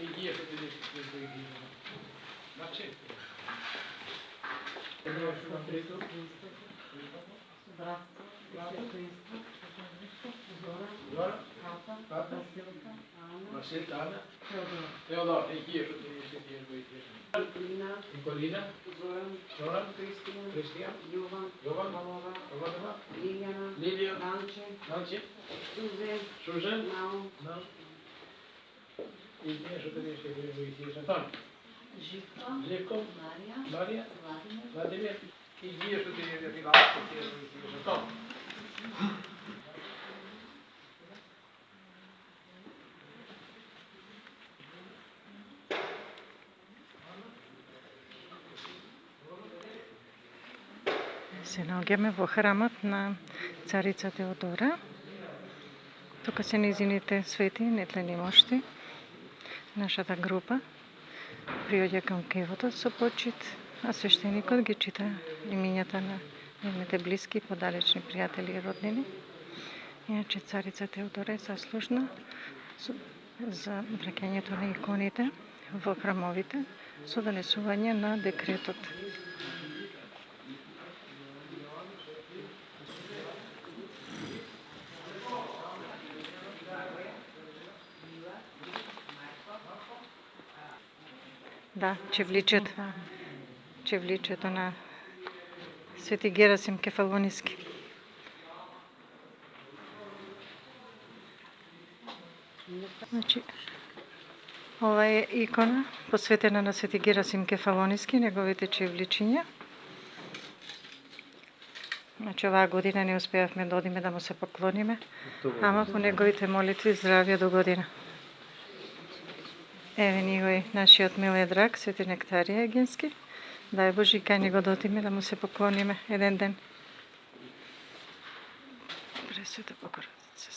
Υγεία σου την υγεία. Εντάξει. Δώρα, Κάτα, Βασίλη, Άννα, Θεοδόρα, υγεία σου την υγεία βοήθεια. Νικολίνα, Ζώραν, Χριστιαν, Γιώβαν, Παπαδοβά, Λίλια, Νάντσι, Σούζεν, υγεία σου την υγεία βοήθεια. Αντώνη, Ζήφκο, Μάρια, Βλάντιμιρ, υγεία σου την υγεία βοήθεια. Αντώνη. Се наоѓаме во храмот на царица Теодора. Тука се низините свети, нетлени мошти. Нашата група приоѓа кам кевото со почит, а свештеникот ги чита имињата на нивните блиски, подалечни пријатели и роднини. Иначе царица Теодора е заслужна за враќањето на иконите во храмовите со донесување на декретот. Да, чевличето на Свети Герасим Кефалониски. Значи, ова е икона посветена на Свети Герасим Кефалониски, неговите чевличиња. Значи, оваа година не успеавме да одиме да му се поклониме, ама по неговите молитви здравје до година. Еве ни го и нашиот миле драг, Свети Нектарија Егенски. Дај Боже, кај него да одиме да му се поклониме еден ден. Пресвета Богородица,